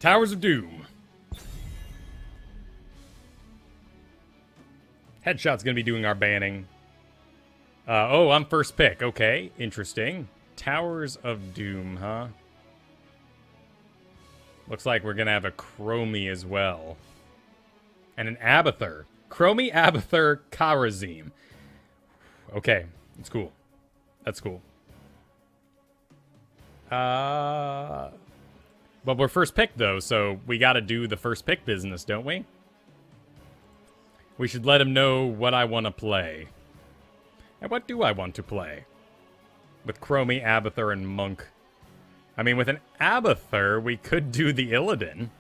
Towers of Doom. Headshot's gonna be doing our banning. Oh, I'm first pick. Okay, interesting. Towers of Doom, huh? Looks like we're gonna have a Chromie as well. And an Abathur. Chromie, Abathur, Kharazim. Okay, that's cool. That's cool. But we're first pick, though, so we gotta do the first pick business, don't we? We should let him know what I want to play. And what do I want to play? With Chromie, Abathur, and Monk. I mean, with an Abathur, we could do the Illidan.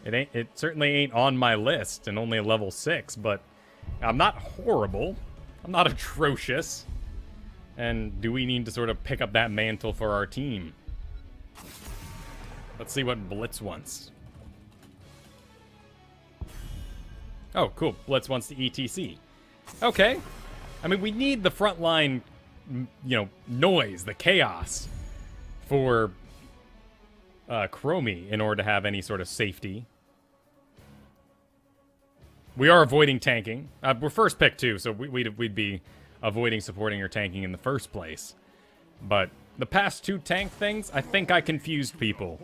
It certainly ain't on my list, and only a level 6, but I'm not horrible. I'm not atrocious. And do we need to sort of pick up that mantle for our team? Let's see what Blitz wants. Oh, cool. Blitz wants the ETC. Okay. I mean, we need the frontline, noise, the chaos for Chromie in order to have any sort of safety. We are avoiding tanking. We're first pick, too, so we'd be avoiding supporting or tanking in the first place. But the past two tank things, I think I confused people.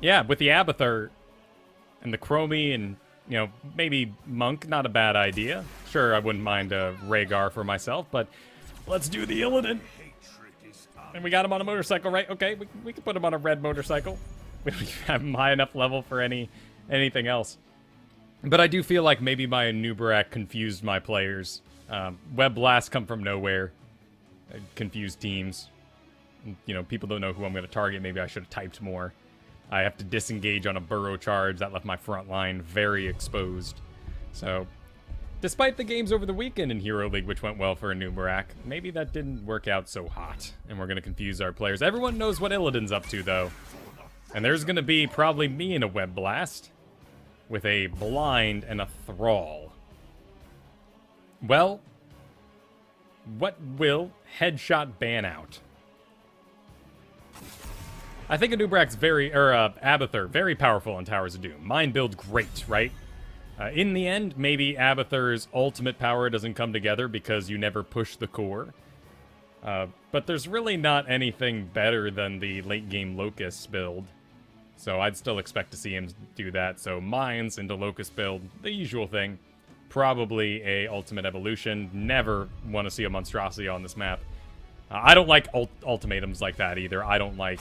Yeah, with the Abathur and the Chromie and, maybe Monk, not a bad idea. Sure, I wouldn't mind a Rhaegar for myself, but let's do the Illidan. And we got him on a motorcycle, right? Okay, we can put him on a red motorcycle. We don't have him high enough level for anything else. But I do feel like maybe my Anub'in confused my players. Web Blast come from nowhere. Confused teams. People don't know who I'm going to target. Maybe I should have typed more. I have to disengage on a burrow charge. That left my front line very exposed. So, despite the games over the weekend in Hero League, which went well for Anub'in, maybe that didn't work out so hot. And we're going to confuse our players. Everyone knows what Illidan's up to, though. And there's going to be probably me in a Web Blast. With a Blind and a Thrall. Well, what will Headshot ban out? I think Anub'in's Abathur, very powerful in Towers of Doom. Mine build great, right? In the end, maybe Abathur's ultimate power doesn't come together because you never push the core. But there's really not anything better than the late game Locust build. So I'd still expect to see him do that. So Mines into Locust build, the usual thing. Probably a Ultimate Evolution. Never want to see a Monstrosity on this map. I don't like ultimatums like that either. I don't like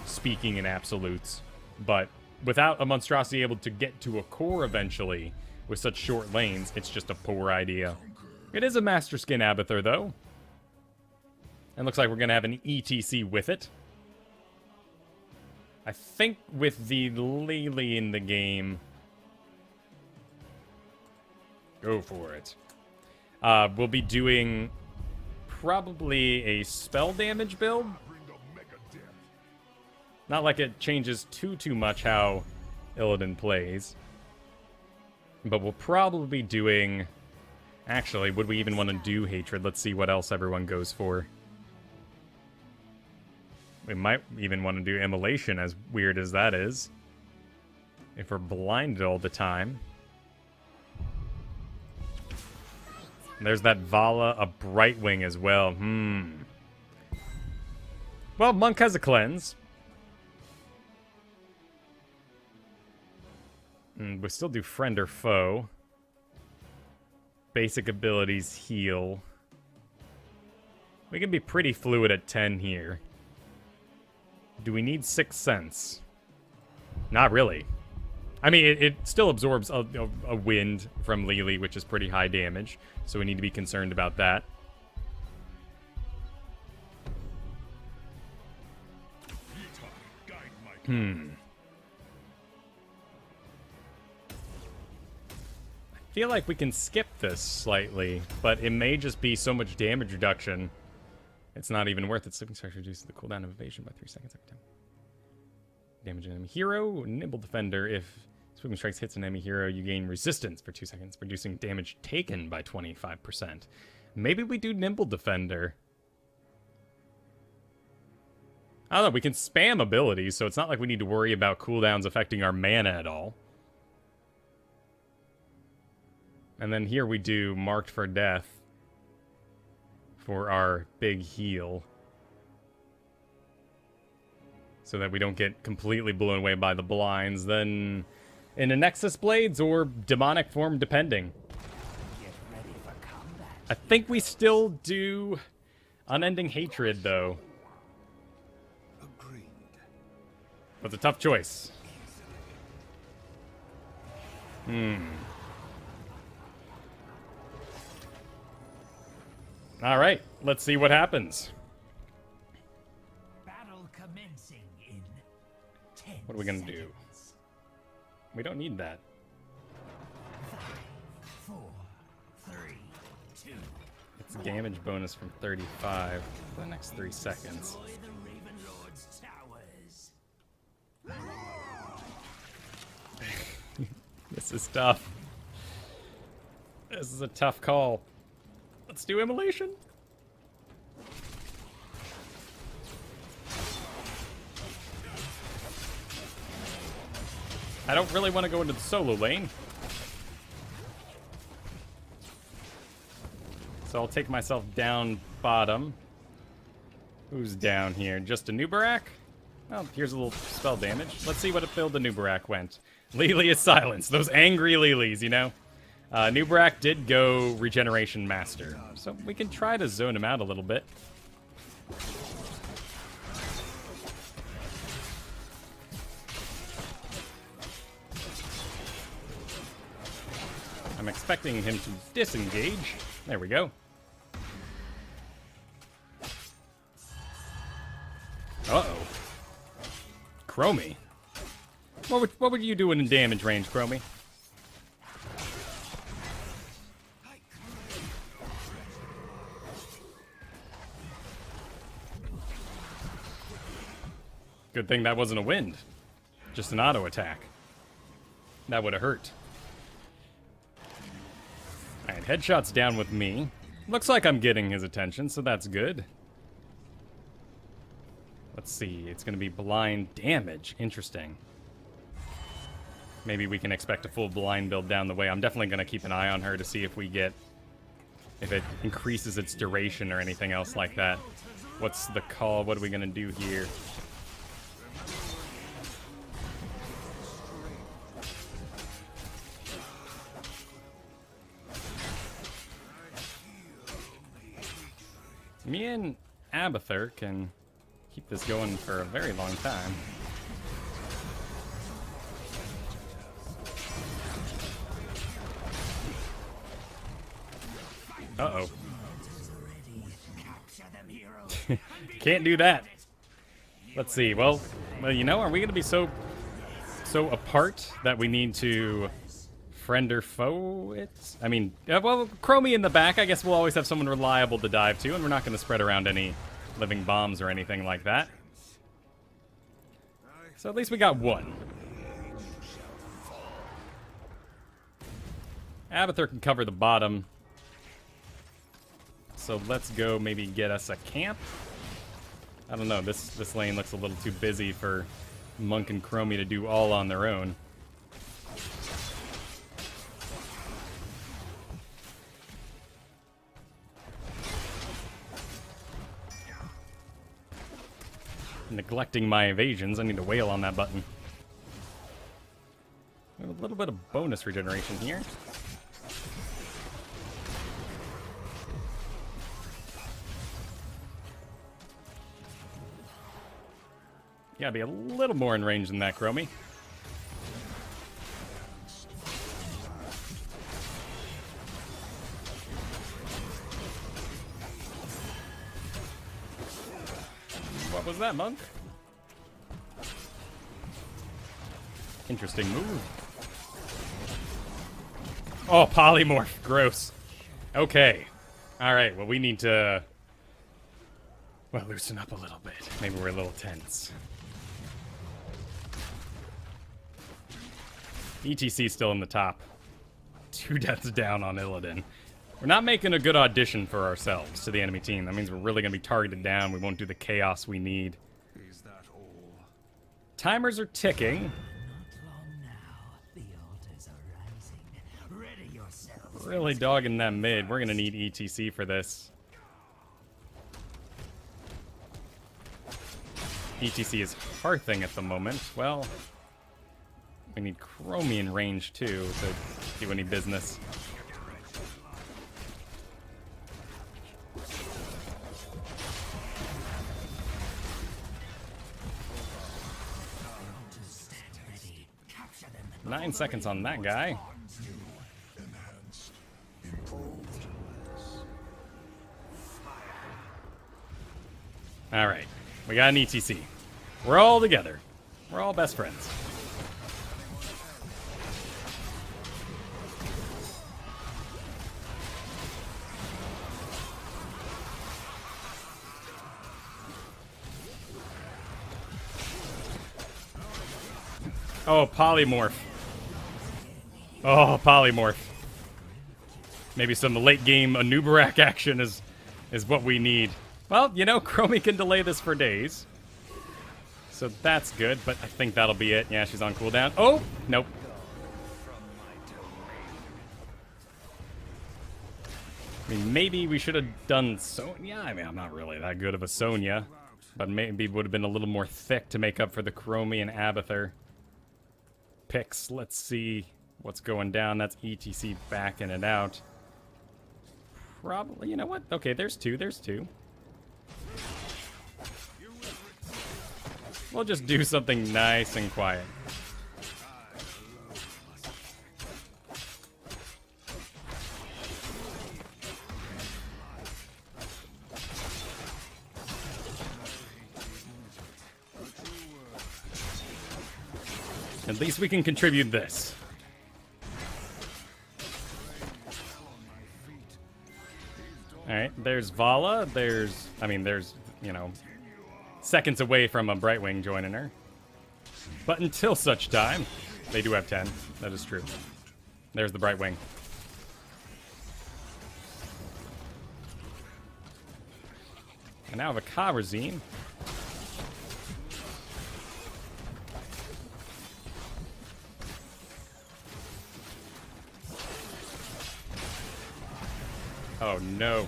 speaking in absolutes. But without a Monstrosity able to get to a core eventually, with such short lanes, it's just a poor idea. It is a Master Skin Abathur, though. And looks like we're going to have an ETC with it. I think with the Lily in the game... Go for it. We'll be doing probably a spell damage build. Not like it changes too much how Illidan plays. But we'll probably be doing... Actually, would we even want to do Hatred? Let's see what else everyone goes for. We might even want to do Immolation, as weird as that is. If we're blinded all the time. And there's that Vala, a Brightwing as well. Well, Monk has a Cleanse. We still do Friend or Foe. Basic abilities, Heal. We can be pretty fluid at 10 here. Do we need Sixth Sense? Not really. I mean, it still absorbs a wind from Lily, which is pretty high damage. So we need to be concerned about that. I feel like we can skip this slightly, but it may just be so much damage reduction. It's not even worth it. Sleeping Strike reduces the cooldown of evasion by 3 seconds every time. Damage an enemy hero. Nimble Defender. If Sweeping Strikes hits an enemy hero, you gain resistance for 2 seconds, reducing damage taken by 25%. Maybe we do Nimble Defender. I don't know, we can spam abilities, so it's not like we need to worry about cooldowns affecting our mana at all. And then here we do Marked for Death for our big heal. So that we don't get completely blown away by the blinds. Then in a Nexus Blades or Demonic form, depending. Get ready for combat. I think we still do Unending Hatred, though. Agreed. That's a tough choice. Alright, let's see what happens. Battle commencing in 10 What are we gonna do? seconds. We don't need that. 5, 4, 3, 2. It's damage bonus from 35 for the next 3 seconds. Destroy the Raven Lord's towers. This is tough. This is a tough call. Let's do Immolation. I don't really want to go into the solo lane. So I'll take myself down bottom. Who's down here? Just a Nubarak? Oh, here's a little spell damage. Let's see what build the Nubarak went. Lily is silenced. Those angry Lilies, you know? Nubarak did go Regeneration Master. So we can try to zone him out a little bit. I'm expecting him to disengage. There we go. Uh-oh. Chromie. What would you do in damage range, Chromie? Good thing that wasn't a wind. Just an auto attack. That would have hurt. Alright, Headshot's down with me. Looks like I'm getting his attention, so that's good. Let's see, it's going to be blind damage. Interesting. Maybe we can expect a full blind build down the way. I'm definitely going to keep an eye on her to see if we get... if it increases its duration or anything else like that. What's the call? What are we going to do here? Me and Abathur can keep this going for a very long time. Uh-oh. Can't do that. Let's see. Well, you know, are we going to be so apart that we need to friend or foe it? I mean, well, Chromie in the back, I guess we'll always have someone reliable to dive to, and we're not going to spread around any living bombs or anything like that. So at least we got one. Abathur can cover the bottom. So let's go maybe get us a camp. I don't know, this lane looks a little too busy for Monk and Chromie to do all on their own. Neglecting my evasions, I need to wail on that button. A little bit of bonus regeneration here. You gotta be a little more in range than that, Chromie. What was that, Monk? Interesting move. Oh, polymorph. Gross. Okay. Alright, well, we need to... well, loosen up a little bit. Maybe we're a little tense. ETC still in the top. 2 deaths down on Illidan. We're not making a good audition for ourselves to the enemy team. That means we're really going to be targeted down. We won't do the chaos we need. timers are ticking. Not long now. The altars are rising. Ready yourselves. Really dogging that mid. We're gonna need ETC for this. ETC is hearthing at the moment. Well, we need Chromium range too to do any business. Stand ready. Capture them. 9 seconds on that guy. Alright, we got an ETC. We're all together. We're all best friends. Oh, polymorph. Oh, polymorph. Maybe some late game Anub'in action is what we need. Well, you know, Chromie can delay this for days. So that's good, but I think that'll be it. Yeah, she's on cooldown. Oh, nope. I mean, maybe we should have done Sonya. I mean, I'm not really that good of a Sonya. But maybe would have been a little more thick to make up for the Chromie and Abathur picks. Let's see what's going down. That's ETC backing it out. Probably, you know what? Okay, there's two. We'll just do something nice and quiet. At least we can contribute this. Alright, there's Vala. There's, you know, seconds away from a Brightwing joining her. But until such time, they do have 10. That is true. There's the Brightwing. And now I have a Karazine. Oh no.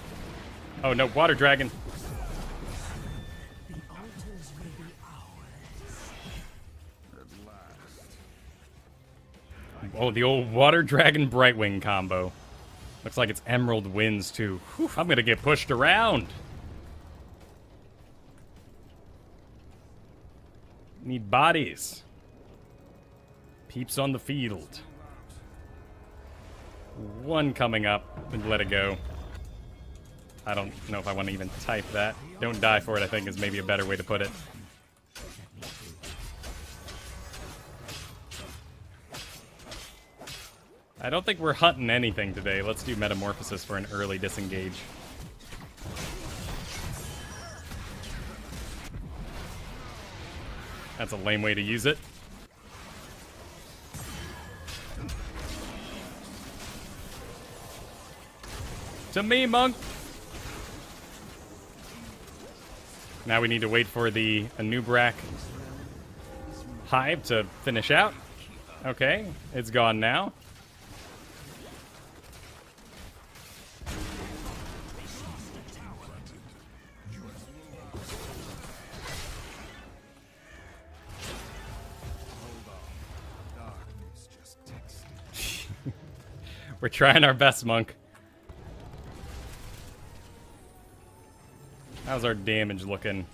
Oh no, Water Dragon. The altars will be ours. Oh, the old Water Dragon Brightwing combo. Looks like it's Emerald wins too. Whew, I'm gonna get pushed around. Need bodies. Peeps on the field. One coming up and let it go. I don't know if I want to even type that. Don't die for it, I think, is maybe a better way to put it. I don't think we're hunting anything today. Let's do Metamorphosis for an early disengage. That's a lame way to use it. To me, monk! Now we need to wait for the Anub'in hive to finish out. Okay, it's gone now. We're trying our best, monk. How's our damage looking?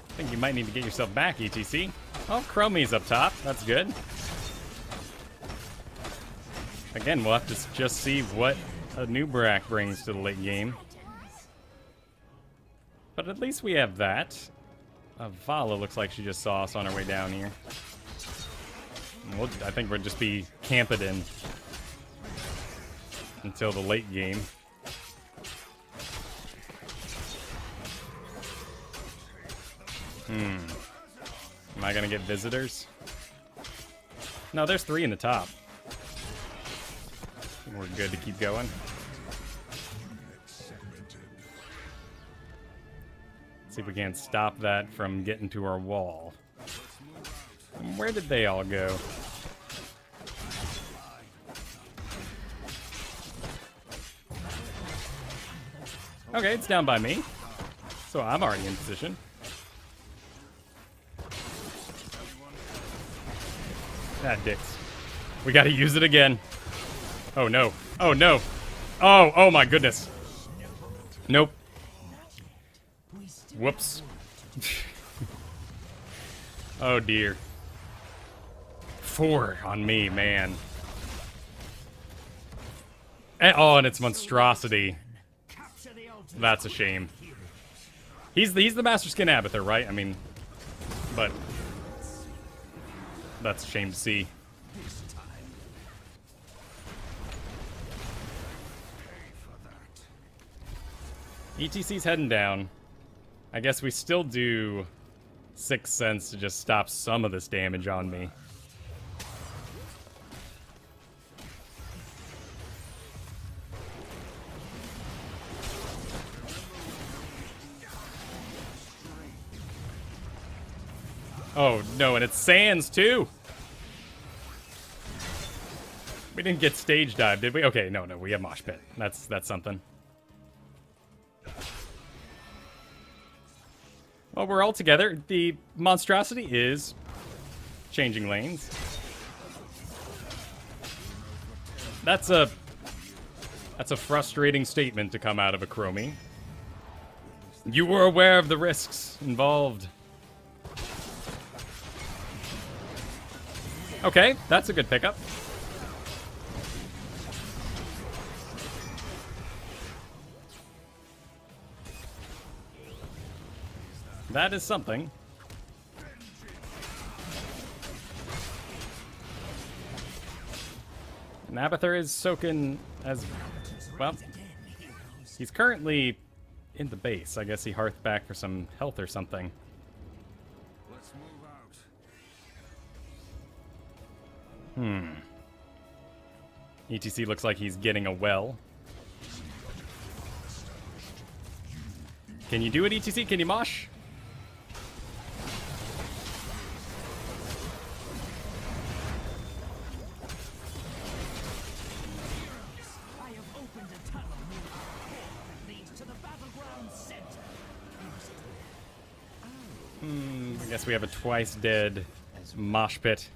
I think you might need to get yourself back, ETC. Oh, Chromie's up top. That's good. Again, we'll have to just see what Anub'in brings to the late game. But at least we have that. Vala looks like she just saw us on our way down here. I think we'll just be camping in until the late game. Am I gonna get visitors? No, there's 3 in the top. We're good to keep going. See if we can't stop that from getting to our wall. Where did they all go? Okay, it's down by me. So I'm already in position. Ah, dicks. We gotta use it again. Oh no. Oh no. Oh my goodness. Nope. Whoops. Oh dear. 4 on me, man. And it's monstrosity. That's a shame. He's the Master Skin Abathur, right? I mean, but that's a shame to see. ETC's heading down. I guess we still do 6 cents to just stop some of this damage on me. Oh no, and it's Sans too! We didn't get stage dive, did we? Okay, no, we have Mosh Pit. That's something. Well, we're all together. The monstrosity is changing lanes. That's a frustrating statement to come out of a Chromie. You were aware of the risks involved. Okay, that's a good pickup. That is something. Abathur is soaking as well. He's currently in the base. I guess he hearthed back for some health or something. Let's move out. ETC looks like he's getting a well. Can you do it, ETC? Can you mosh? I have opened a tunnel near the core that leads to the battleground center. I guess we have a twice dead mosh pit.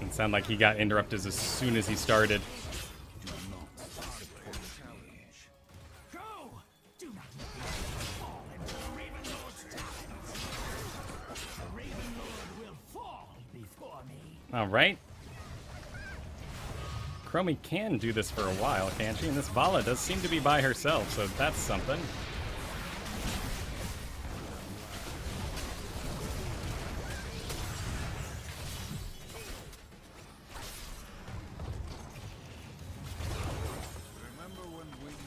It sounded like he got interrupted as soon as he started. Go! Do not let me fall into the Raven Lord's talons. The Raven Lord will fall before me. All right. Chromie can do this for a while, can't she? And this Vala does seem to be by herself, so that's something. Remember when wings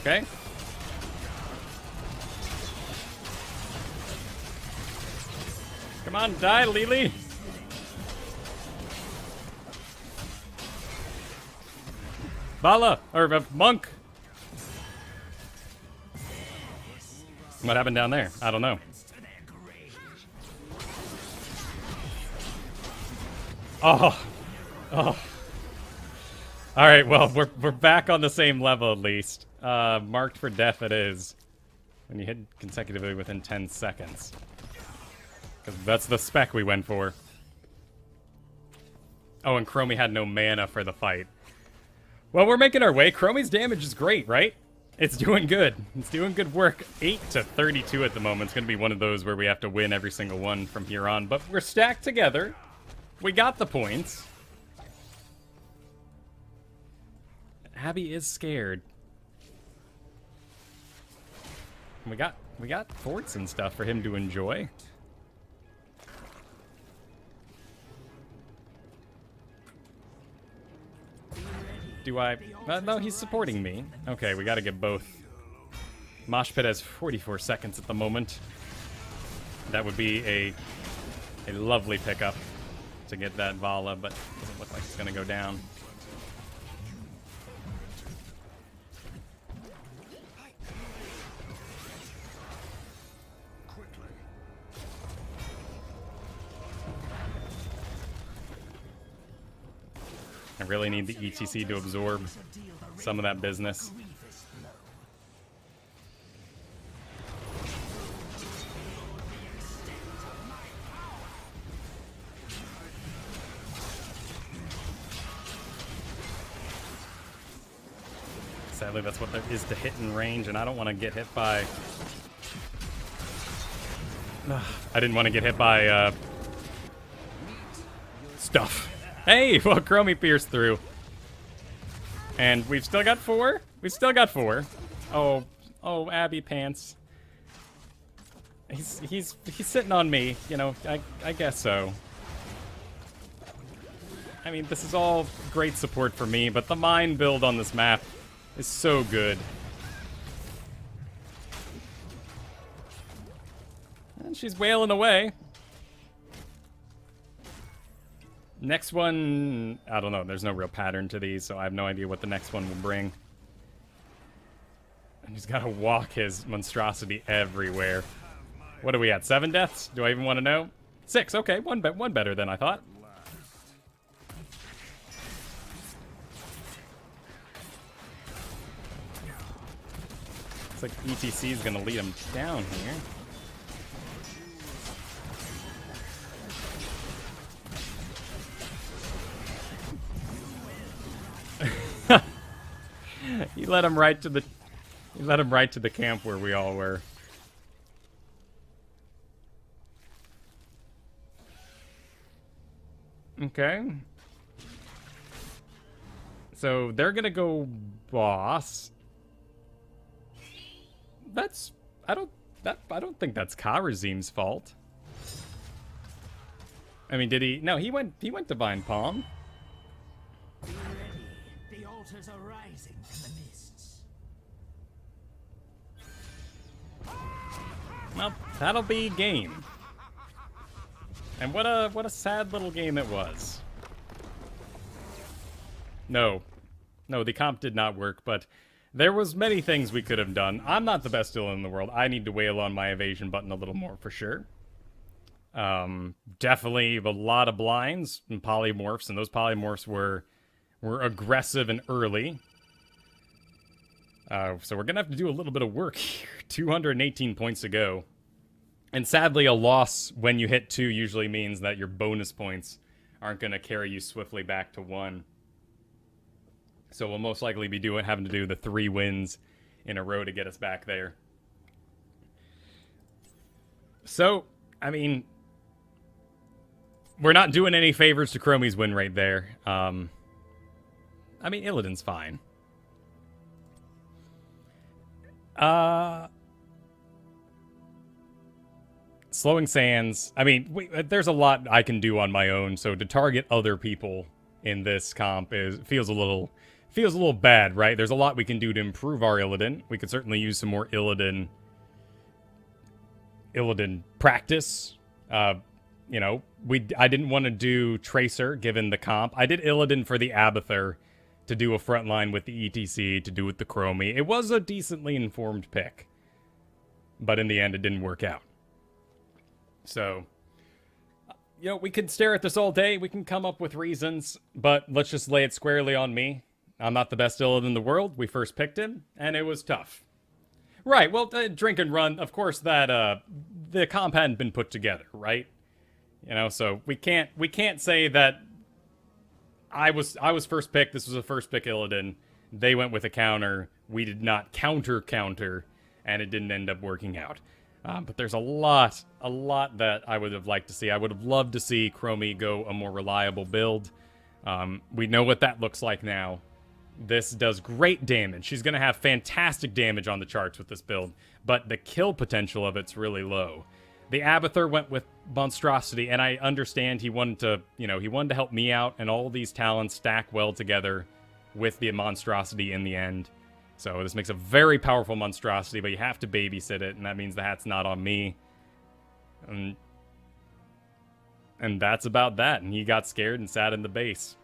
Okay. Come on, die, Lily. Vala, or Monk. What happened down there? I don't know. Oh. All right, well, we're back on the same level at least. Marked for death it is. When you hit consecutively within 10 seconds. Because that's the spec we went for. Oh, and Chromie had no mana for the fight. Well, we're making our way. Chromie's damage is great, right? It's doing good. It's doing good work. 8 to 32 at the moment. It's going to be one of those where we have to win every single one from here on. But we're stacked together. We got the points. Abby is scared. We got forts and stuff for him to enjoy. Do I... no, he's supporting me. Okay, we gotta get both. Mosh Pit has 44 seconds at the moment. That would be a lovely pickup to get that Vala, but doesn't look like it's gonna go down. I really need the ETC to absorb some of that business. Sadly, that's what there is to hit in range, and I don't want to get hit by... I didn't want to get hit by, stuff. Hey, well, Chromie pierced through. And we've still got 4? We've still got 4. Oh, Abby Pants. He's sitting on me, you know, I guess so. I mean, this is all great support for me, but the mine build on this map is so good. And she's wailing away. Next one, I don't know. There's no real pattern to these, so I have no idea what the next one will bring. And he's got to walk his monstrosity everywhere. What are we at? 7 deaths? Do I even want to know? 6. Okay, one better than I thought. Looks like ETC is going to lead him down here. He led him right to the camp where we all were. Okay. So they're gonna go boss. I don't think that's Karazim's fault. I mean, did he? No, he went Divine Palm. Be ready. The altars are rising from the mists. Well, that'll be game. And what a sad little game it was. No, the comp did not work, but there was many things we could have done. I'm not the best Illidan in the world. I need to wail on my evasion button a little more for sure. Definitely a lot of blinds and polymorphs, and those polymorphs were aggressive and early. So we're gonna have to do a little bit of work here. 218 points to go. And sadly, a loss when you hit 2 usually means that your bonus points aren't gonna carry you swiftly back to 1. So we'll most likely be having to do the 3 wins in a row to get us back there. So, I mean, we're not doing any favors to Chromie's win right there. I mean, Illidan's fine. Slowing Sands. I mean, there's a lot I can do on my own, so to target other people in this comp feels a little bad, right? There's a lot we can do to improve our Illidan. We could certainly use some more Illidan practice. You know, I didn't want to do Tracer given the comp. I did Illidan for the Abathur to do a frontline with the ETC, to do with the Chromie. It was a decently informed pick, but in the end, it didn't work out. So, you know, we could stare at this all day. We can come up with reasons, but let's just lay it squarely on me. I'm not the best Illidan in the world. We first picked him, and it was tough. Right, well, drink and run. Of course, that the comp hadn't been put together, right? You know, so we can't say that I was first pick. This was a first pick Illidan. They went with a counter. We did not counter, and it didn't end up working out. But there's a lot that I would have liked to see. I would have loved to see Chromie go a more reliable build. We know what that looks like now. This does great damage. She's going to have fantastic damage on the charts with this build, but the kill potential of it's really low. The Abathur went with Monstrosity, and I understand he wanted to help me out, and all these talents stack well together with the monstrosity in the end. So this makes a very powerful monstrosity, but you have to babysit it, and that means the hat's not on me. And that's about that. And he got scared and sat in the base.